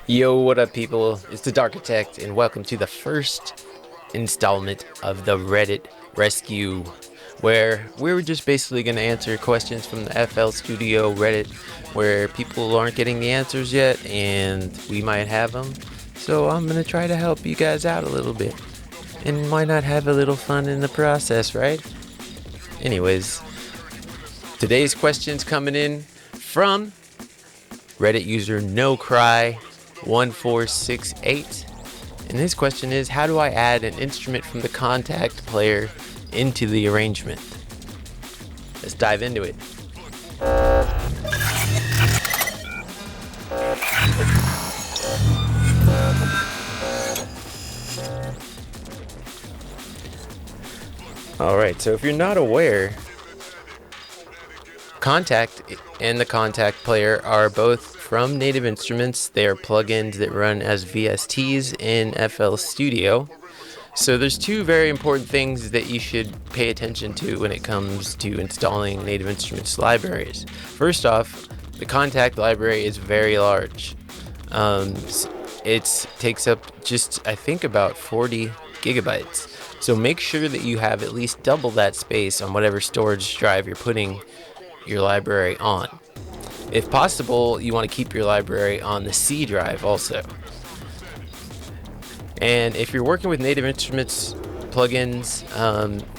Yo, what up, people? It's the Darkitect, and welcome to the first installment of the Reddit Rescue, where we're just basically going to answer questions from the FL Studio Reddit, where people aren't getting the answers yet, and we might have them. So I'm going to try to help you guys out a little bit, and why not have a little fun in the process, right? Anyways, today's question's coming in from Reddit user NoCry1468. And his question is, how do I add an instrument from the Kontakt Player into the arrangement? Let's dive into it. Alright, so if you're not aware, Kontakt and the Kontakt Player are both from Native Instruments. They are plugins that run as VSTs in FL Studio. So there's two very important things that you should pay attention to when it comes to installing Native Instruments libraries. First off, the Kontakt library is very large. It takes up just, I think, about 40 gigabytes. So make sure that you have at least double that space on whatever storage drive you're putting your library on. If possible, you want to keep your library on the C drive also. And if you're working with Native Instruments plugins,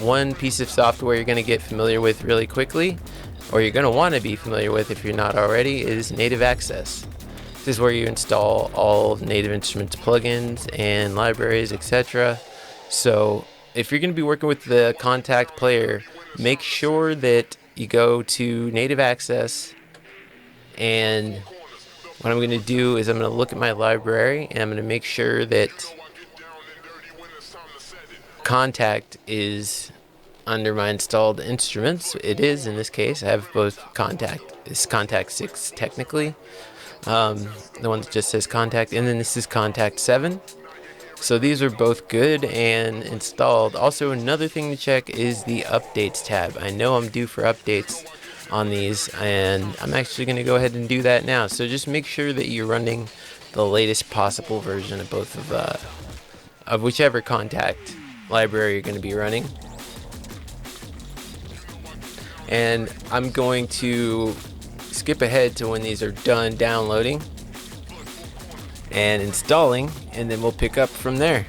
one piece of software you're going to get familiar with really quickly, or you're going to want to be familiar with if you're not already, is Native Access. This is where you install all of Native Instruments plugins and libraries, etc. So if you're going to be working with the Kontakt Player, make sure that you go to Native Access, and what I'm going to do is I'm going to look at my library and I'm going to make sure that Kontakt is under my installed instruments. It is in this case. I have both Kontakt. It's Kontakt 6 technically. The one that just says Kontakt, and then this is Kontakt 7. So these are both good and installed. Also, another thing to check is the updates tab. I know I'm due for updates on these, and I'm actually going to go ahead and do that now. So just make sure that you're running the latest possible version of both of whichever Kontakt library you're going to be running. And I'm going to skip ahead to when these are done downloading and installing, and then we'll pick up from there.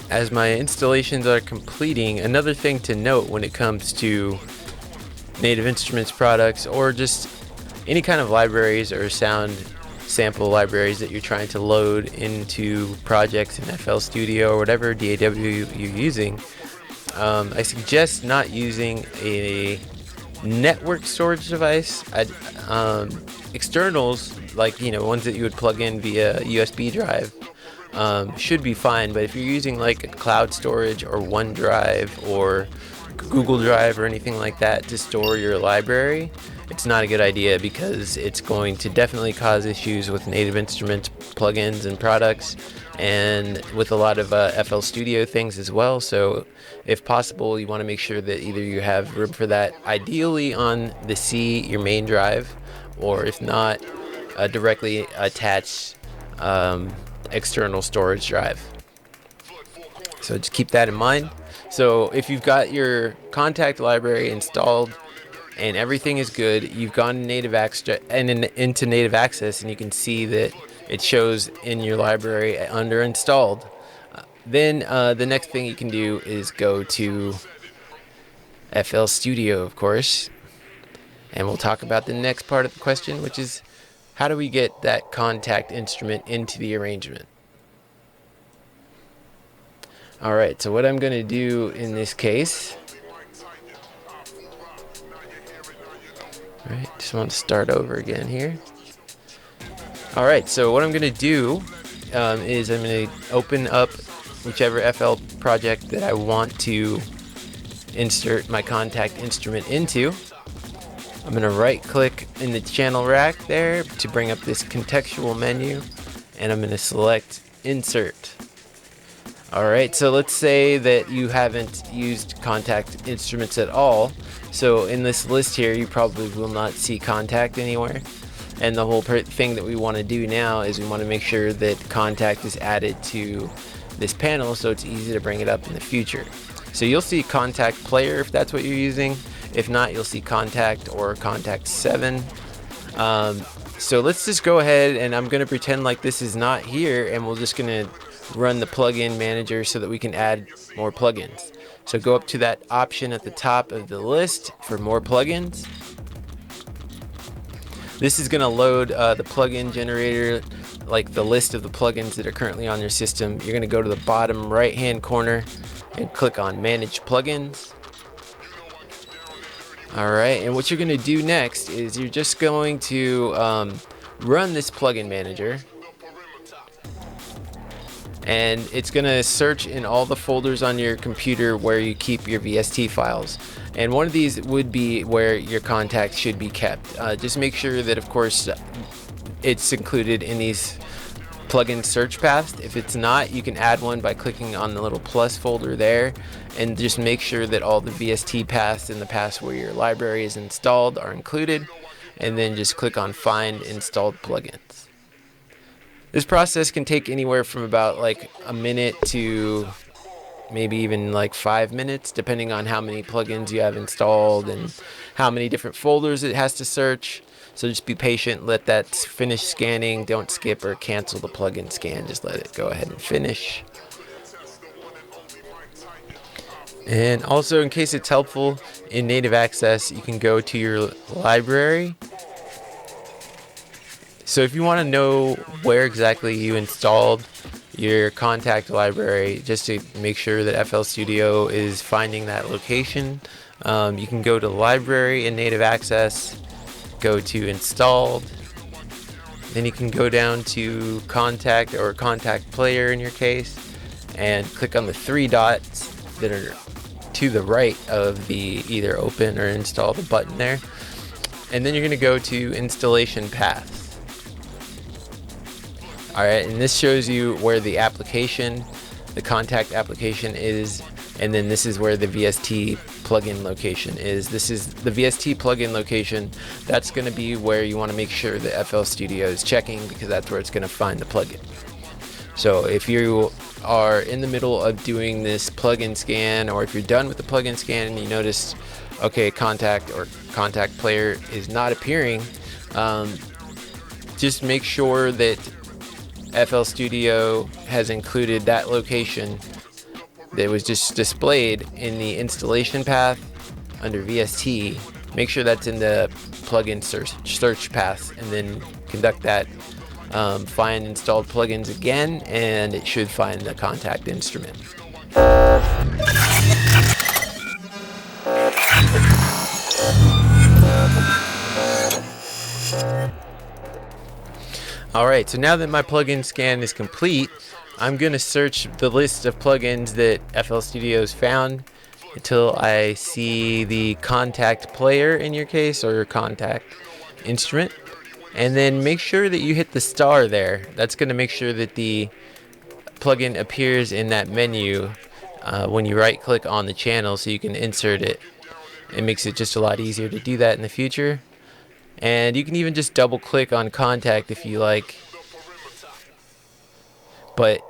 As my installations are completing, another thing to note when it comes to Native Instruments products, or just any kind of libraries or sound sample libraries that you're trying to load into projects in FL Studio or whatever DAW you're using, I suggest not using a network storage device. Externals, like ones that you would plug in via USB drive, should be fine. But if you're using like a cloud storage or OneDrive or Google Drive or anything like that to store your library, it's not a good idea, because it's going to definitely cause issues with Native Instruments plugins and products, and with a lot of FL Studio things as well. So if possible, you want to make sure that either you have room for that, ideally on the C, your main drive, or if not, directly attached external storage drive. So just keep that in mind. So if you've got your Kontakt library installed and everything is good, you've gone to Native Access into Native Access, and you can see that it shows in your library under installed. Then the next thing you can do is go to FL Studio, of course, and we'll talk about the next part of the question, which is how do we get that Kontakt instrument into the arrangement? Alright, so what I'm going to do in this case, alright, just want to start over again here. Alright, so what I'm going to do is I'm going to open up whichever FL project that I want to insert my Kontakt instrument into. I'm going to right click in the channel rack there to bring up this contextual menu, and I'm going to select insert. Alright, so let's say that you haven't used Kontakt Instruments at all. So in this list here, you probably will not see Kontakt anywhere. And the whole thing that we want to do now is we want to make sure that Kontakt is added to this panel so it's easy to bring it up in the future. So you'll see Kontakt Player if that's what you're using. If not, you'll see Kontakt or Kontakt 7. So let's just go ahead and I'm going to pretend like this is not here, and we're just going to run the plugin manager so that we can add more plugins. So go up to that option at the top of the list for more plugins. This is going to load the plugin generator, like the list of the plugins that are currently on your system. You're going to go to the bottom right hand corner and click on Manage Plugins. Alright, and what you're going to do next is you're just going to run this plugin manager. And it's going to search in all the folders on your computer where you keep your VST files. And one of these would be where your Kontakt should be kept. Just make sure that, of course, it's included in these plugin search paths. If it's not, you can add one by clicking on the little plus folder there, and just make sure that all the VST paths in the paths where your library is installed are included, and then just click on Find Installed Plugins. This process can take anywhere from about like a minute to maybe even like 5 minutes, depending on how many plugins you have installed and how many different folders it has to search. So just be patient, let that finish scanning. Don't skip or cancel the plugin scan, just let it go ahead and finish. And also, in case it's helpful, in native access you can go to your library. So if you want to know where exactly you installed your Kontakt library, just to make sure that FL Studio is finding that location, you can go to Library in Native Access, go to Installed, then you can go down to Kontakt or Kontakt Player in your case, and click on the 3 dots that are to the right of the either Open or Install the button there, and then you're going to go to Installation Paths. Alright, and this shows you where the application, the Kontakt application is, and then this is where the VST plugin location is. This is the VST plugin location. That's going to be where you want to make sure that FL Studio is checking, because that's where it's going to find the plugin. So if you are in the middle of doing this plugin scan, or if you're done with the plugin scan and you notice, okay, Kontakt or Kontakt Player is not appearing, just make sure that FL Studio has included that location that was just displayed in the installation path under VST. Make sure that's in the plugin search path, and then conduct that find installed plugins again, and it should find the Kontakt Instrument. Alright, so now that my plugin scan is complete, I'm going to search the list of plugins that FL Studio's found until I see the Kontakt Player in your case, or Kontakt Instrument. And then make sure that you hit the star there. That's going to make sure that the plugin appears in that menu when you right click on the channel, so you can insert it. It makes it just a lot easier to do that in the future. And you can even just double click on Kontakt if you like. But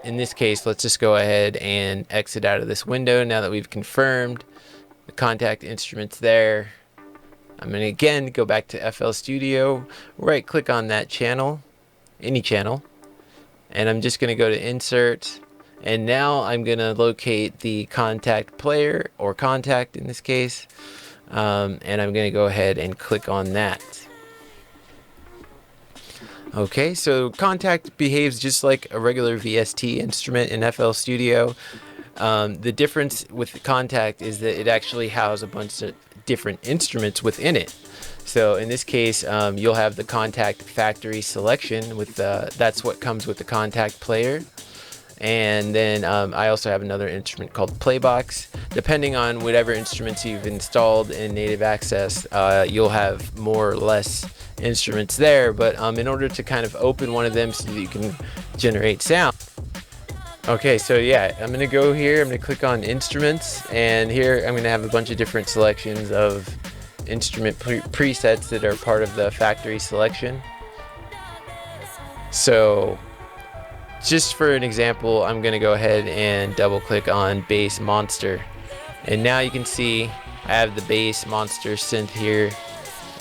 in this case, let's just go ahead and exit out of this window now that we've confirmed the Kontakt Instrument's there. I'm going to again go back to FL Studio, right click on that channel, any channel, and I'm just going to go to Insert, and now I'm going to locate the Kontakt Player, or Kontakt in this case, and I'm going to go ahead and click on that. Okay, so Kontakt behaves just like a regular VST instrument in FL Studio. The difference with Kontakt is that it actually houses a bunch of different instruments within it. So in this case, you'll have the Kontakt factory selection with that's what comes with the Kontakt Player. And then I also have another instrument called Playbox. Depending on whatever instruments you've installed in Native Access, you'll have more or less instruments there. But in order to kind of open one of them so that you can generate sound. Okay, so yeah, I'm gonna go here, I'm gonna click on Instruments, and here I'm gonna have a bunch of different selections of instrument presets that are part of the factory selection. So just for an example, I'm gonna go ahead and double click on Bass Monster. And now you can see I have the Bass Monster synth here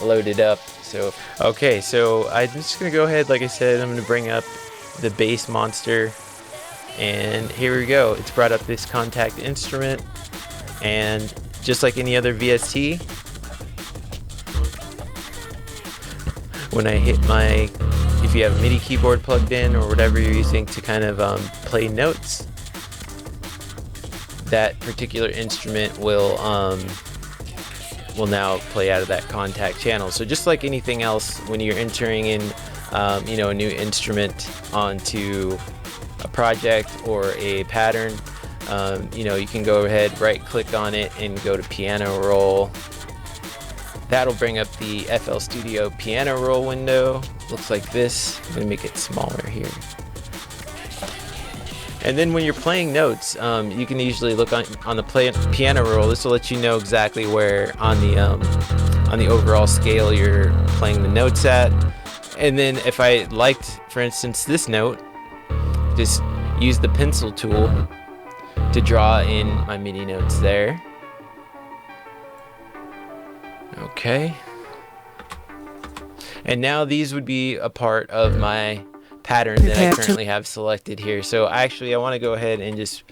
loaded up. So, okay, so I'm just gonna go ahead, like I said, I'm gonna bring up the Bass Monster. And here we go. It's brought up this Kontakt Instrument. And just like any other VST, when I hit my, if you have a MIDI keyboard plugged in or whatever you're using to kind of play notes, that particular instrument will now play out of that Kontakt channel. So just like anything else, when you're entering in a new instrument onto a project or a pattern, you can go ahead, right click on it and go to piano roll. That'll bring up the FL Studio piano roll window. Looks like this. I'm gonna make it smaller here. And then when you're playing notes, you can usually look on the piano roll. This will let you know exactly where on the overall scale you're playing the notes at. And then if I liked, for instance, this note, just use the pencil tool to draw in my MIDI notes there. Okay. And now these would be a part of my pattern that I currently have selected here. So actually I want to go ahead and just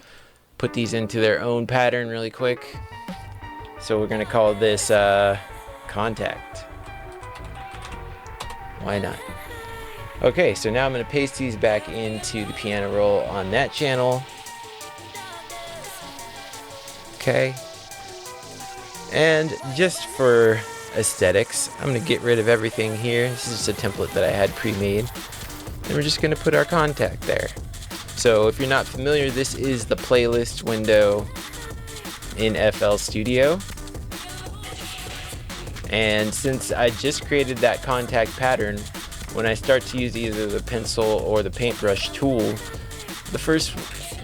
put these into their own pattern really quick. So we're going to call this Kontakt. Why not? Okay, so now I'm going to paste these back into the piano roll on that channel. Okay. And just for aesthetics, I'm going to get rid of everything here. This is just a template that I had pre-made. And we're just going to put our Kontakt there. So if you're not familiar, this is the playlist window in FL Studio. And since I just created that Kontakt pattern, when I start to use either the pencil or the paintbrush tool, the first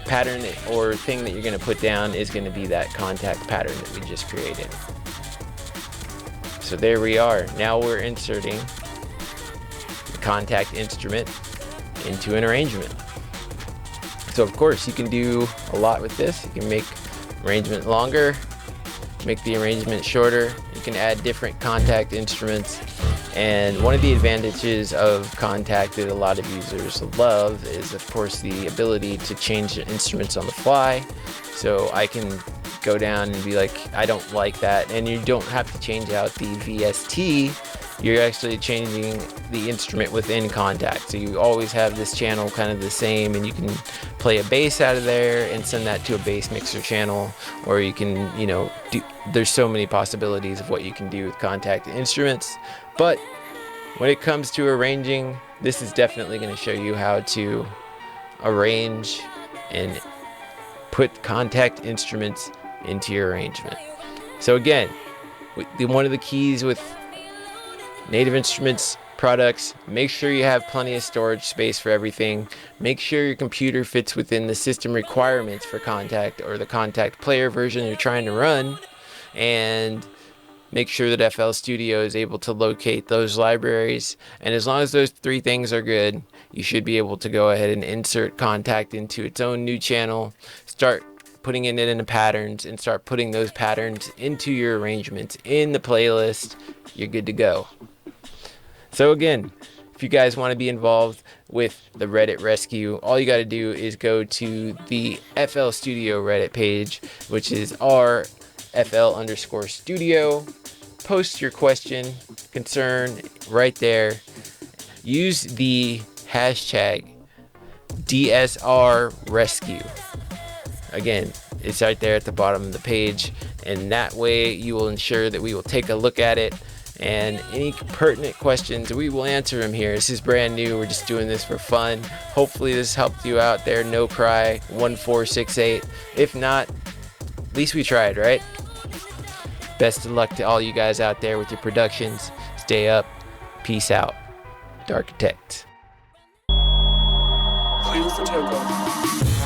pattern or thing that you're going to put down is going to be that Kontakt pattern that we just created. So there we are. Now we're inserting the Kontakt instrument into an arrangement. So of course you can do a lot with this. You can make arrangement longer, make the arrangement shorter. You can add different Kontakt instruments. And one of the advantages of Kontakt that a lot of users love is, of course, the ability to change the instruments on the fly. So I can go down and be like, I don't like that. And you don't have to change out the VST. You're actually changing the instrument within Kontakt. So you always have this channel kind of the same, and you can play a bass out of there and send that to a bass mixer channel, or you can, there's so many possibilities of what you can do with Kontakt instruments. But when it comes to arranging, this is definitely going to show you how to arrange and put Kontakt instruments into your arrangement. So again, one of the keys with Native Instruments products, make sure you have plenty of storage space for everything. Make sure your computer fits within the system requirements for Kontakt or the Kontakt Player version you're trying to run, and make sure that FL Studio is able to locate those libraries. And as long as those three things are good, you should be able to go ahead and insert Kontakt into its own new channel, start putting it into patterns, and start putting those patterns into your arrangements in the playlist. You're good to go. So again, if you guys want to be involved with the Reddit rescue, all you got to do is go to the FL Studio Reddit page, which is r/FL_studio. Post your question, concern right there. Use the hashtag DSRRescue. Again, it's right there at the bottom of the page, and that way you will ensure that we will take a look at it and any pertinent questions, we will answer them here. This is brand new. We're just doing this for fun. Hopefully this helped you out there. No cry 1468. If not, at least we tried, right? Best of luck to all you guys out there with your productions. Stay up. Peace out. Darkitect. Clear for takeoff.